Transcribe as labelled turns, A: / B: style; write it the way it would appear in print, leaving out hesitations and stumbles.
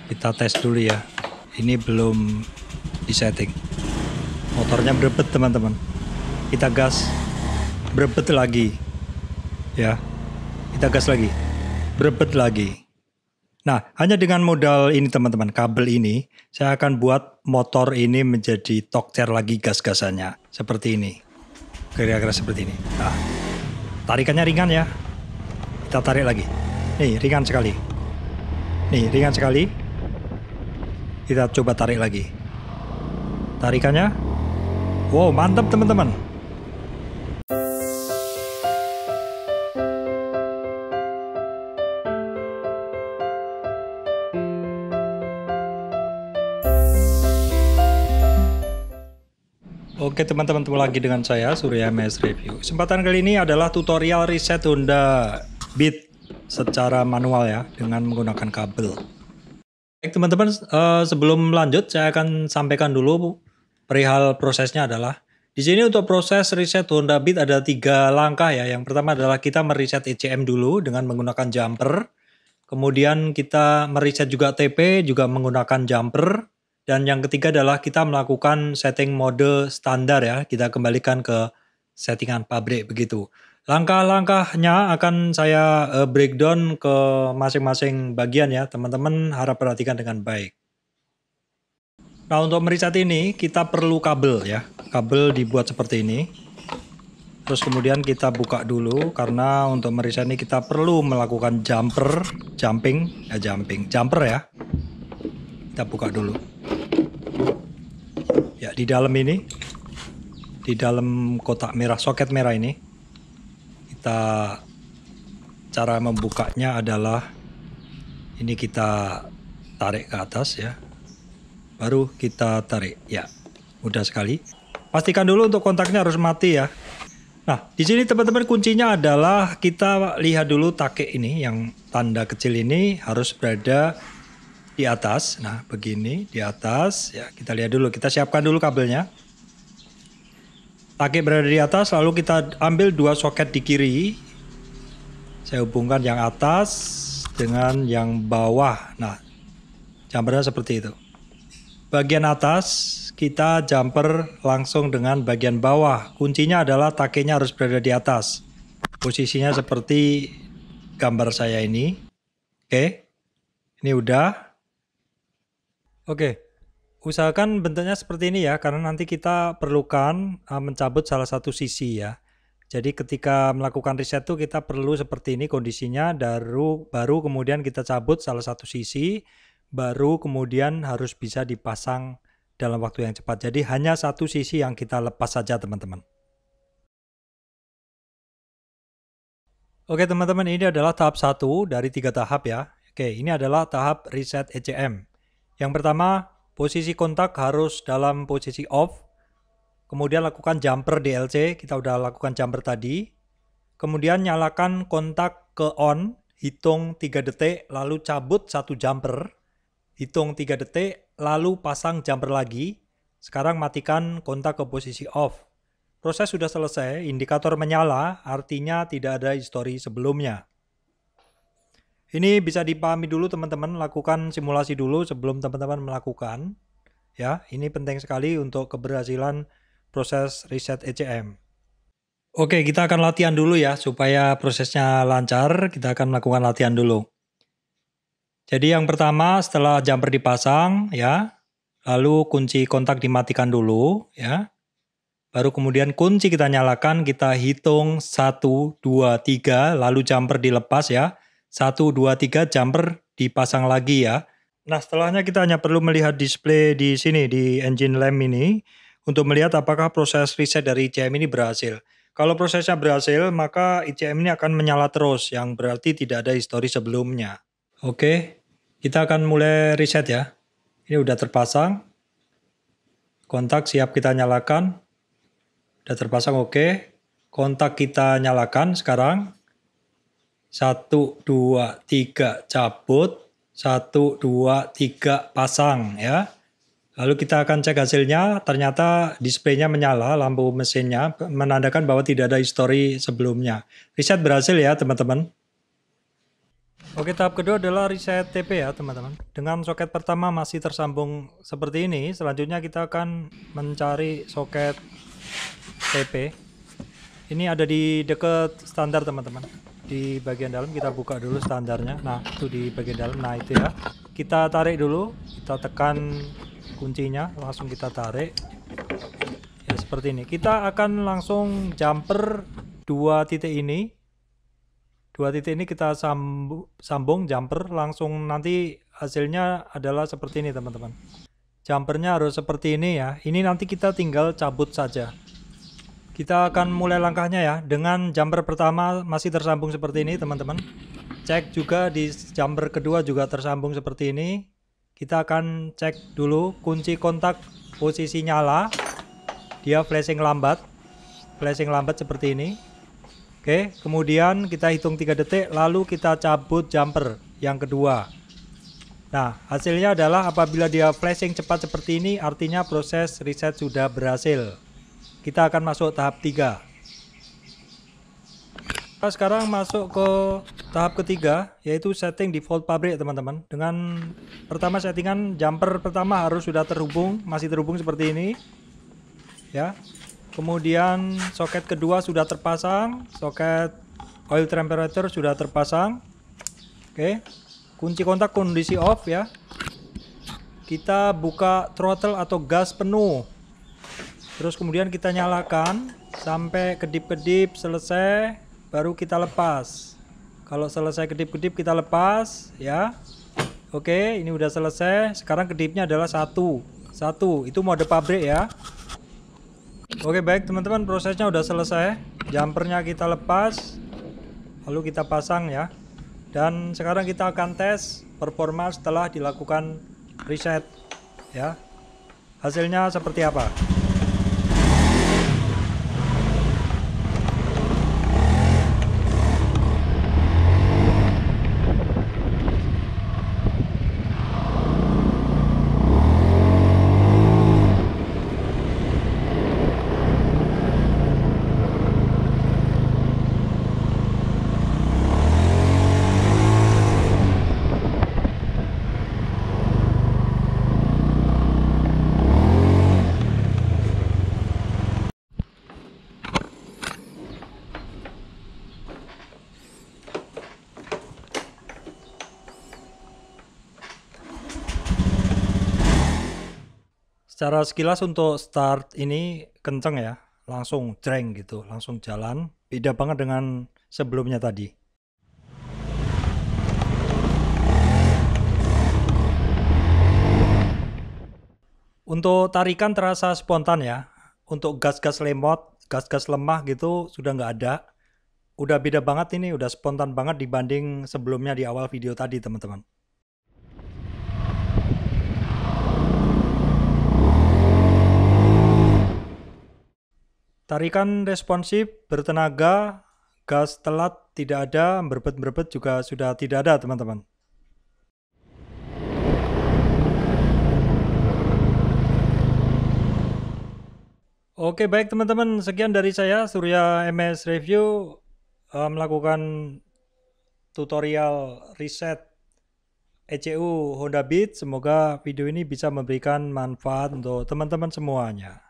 A: Kita tes dulu ya. Ini belum disetting. Motornya berebet teman-teman. Kita gas, berebet lagi. Ya, kita gas lagi, berebet lagi. Nah, hanya dengan modal ini teman-teman, kabel ini, saya akan buat motor ini menjadi tokcer lagi gas-gasannya. Seperti ini. Kira-kira seperti ini. Nah, tarikannya ringan ya. Kita tarik lagi. Nih, ringan sekali. Nih, ringan sekali. Kita coba tarik lagi. Tarikannya. Wow, mantap teman-teman. Oke teman-teman, ketemu lagi dengan saya Surya MS Review. Kesempatan kali ini adalah tutorial reset Honda Beat secara manual ya, dengan menggunakan kabel. Baik teman-teman, sebelum lanjut saya akan sampaikan dulu perihal prosesnya adalah di sini untuk proses reset Honda Beat ada 3 langkah ya. Yang pertama adalah kita mereset ECM dulu dengan menggunakan jumper. Kemudian kita mereset juga TP juga menggunakan jumper. Dan yang ketiga adalah kita melakukan setting mode standar ya. Kita kembalikan ke settingan pabrik begitu. Langkah-langkahnya akan saya breakdown ke masing-masing bagian ya. Teman-teman harap perhatikan dengan baik. Nah, untuk mereset ini kita perlu kabel ya. Kabel dibuat seperti ini. Terus kemudian kita buka dulu karena untuk mereset ini kita perlu melakukan jumper ya. Kita buka dulu. Ya, di dalam ini, di dalam kotak merah, soket merah ini, kita cara membukanya adalah ini kita tarik ke atas ya, baru kita tarik ya, mudah sekali. Pastikan dulu untuk kontaknya harus mati ya. Nah, di sini teman-teman kuncinya adalah kita lihat dulu take ini, yang tanda kecil ini harus berada di atas. Nah, begini di atas ya, kita lihat dulu, kita siapkan dulu kabelnya. Take berada di atas, lalu kita ambil 2 soket di kiri. Saya hubungkan yang atas dengan yang bawah. Nah, jumpernya seperti itu. Bagian atas kita jumper langsung dengan bagian bawah. Kuncinya adalah takenya harus berada di atas. Posisinya seperti gambar saya ini. Oke, ini udah. Oke, usahakan bentuknya seperti ini ya, karena nanti kita perlukan mencabut salah satu sisi ya. Jadi ketika melakukan reset tuh kita perlu seperti ini kondisinya, baru kemudian kita cabut salah satu sisi, baru kemudian harus bisa dipasang dalam waktu yang cepat. Jadi hanya satu sisi yang kita lepas saja teman-teman. Oke teman-teman, ini adalah tahap 1 dari 3 tahap ya. Oke, ini adalah tahap reset ECM. Yang pertama, posisi kontak harus dalam posisi off. Kemudian lakukan jumper DLC, kita udah lakukan jumper tadi. Kemudian nyalakan kontak ke on, hitung 3 detik, lalu cabut 1 jumper. Hitung 3 detik, lalu pasang jumper lagi. Sekarang matikan kontak ke posisi off. Proses sudah selesai, indikator menyala, artinya tidak ada histori sebelumnya. Ini bisa dipahami dulu teman-teman, lakukan simulasi dulu sebelum teman-teman melakukan. Ya, ini penting sekali untuk keberhasilan proses reset ECM. Oke, kita akan latihan dulu ya, supaya prosesnya lancar, kita akan melakukan latihan dulu. Jadi yang pertama setelah jumper dipasang ya, lalu kunci kontak dimatikan dulu ya. Baru kemudian kunci kita nyalakan, kita hitung 1, 2, 3, lalu jumper dilepas ya. 1, 2, 3, jumper dipasang lagi ya. Nah setelahnya kita hanya perlu melihat display di sini, di engine lamp ini, untuk melihat apakah proses reset dari ECM ini berhasil. Kalau prosesnya berhasil, maka ECM ini akan menyala terus, yang berarti tidak ada histori sebelumnya. Oke, kita akan mulai reset ya. Ini udah terpasang. Kontak siap kita nyalakan. Udah terpasang, oke. Kontak kita nyalakan sekarang. 1, 2, 3 cabut. 1, 2, 3 pasang ya. Lalu kita akan cek hasilnya, ternyata displaynya menyala, lampu mesinnya menandakan bahwa tidak ada histori sebelumnya. Reset berhasil ya teman-teman. Oke, tahap kedua adalah reset TP ya teman-teman. Dengan soket pertama masih tersambung seperti ini, selanjutnya kita akan mencari soket TP. Ini ada di dekat standar teman-teman. Di bagian dalam kita buka dulu standarnya. Nah, itu di bagian dalam. Nah, itu ya. Kita tarik dulu, kita tekan kuncinya, langsung kita tarik. Ya, seperti ini. Kita akan langsung jumper dua titik ini. Dua titik ini kita sambung jumper, langsung nanti hasilnya adalah seperti ini teman-teman. Jumpernya harus seperti ini ya. Ini nanti kita tinggal cabut saja. Kita akan mulai langkahnya ya. Dengan jumper pertama masih tersambung seperti ini teman-teman. Cek juga di jumper kedua juga tersambung seperti ini. Kita akan cek dulu kunci kontak posisi nyala. Dia flashing lambat. Flashing lambat seperti ini. Oke, kemudian kita hitung 3 detik, lalu kita cabut jumper yang kedua. Nah, hasilnya adalah apabila dia flashing cepat seperti ini, artinya proses reset sudah berhasil. Kita akan masuk tahap 3. Kita sekarang masuk ke tahap ketiga, yaitu setting default pabrik teman-teman. Dengan pertama settingan jumper pertama harus sudah terhubung, masih terhubung seperti ini. Ya. Kemudian soket kedua sudah terpasang, soket oil temperature sudah terpasang. Oke, kunci kontak kondisi off ya. Kita buka throttle atau gas penuh. Terus kemudian kita nyalakan sampai kedip-kedip selesai, baru kita lepas. Kalau selesai kedip-kedip kita lepas ya. Oke, ini udah selesai. Sekarang kedipnya adalah satu, itu mode pabrik ya. Oke, baik teman-teman, prosesnya udah selesai. Jumpernya kita lepas, lalu kita pasang ya. Dan sekarang kita akan tes performa setelah dilakukan reset ya. Hasilnya seperti apa? Secara sekilas untuk start ini kenceng ya, langsung jreng gitu, langsung jalan. Beda banget dengan sebelumnya tadi. Untuk tarikan terasa spontan ya. Untuk gas-gas lemot, gas-gas lemah gitu sudah nggak ada. Udah beda banget ini, udah spontan banget dibanding sebelumnya di awal video tadi teman-teman. Tarikan responsif, bertenaga, gas telat tidak ada, berbet-berbet juga sudah tidak ada teman-teman. Oke, baik teman-teman, sekian dari saya Surya MS Review melakukan tutorial reset ECU Honda Beat. Semoga video ini bisa memberikan manfaat untuk teman-teman semuanya.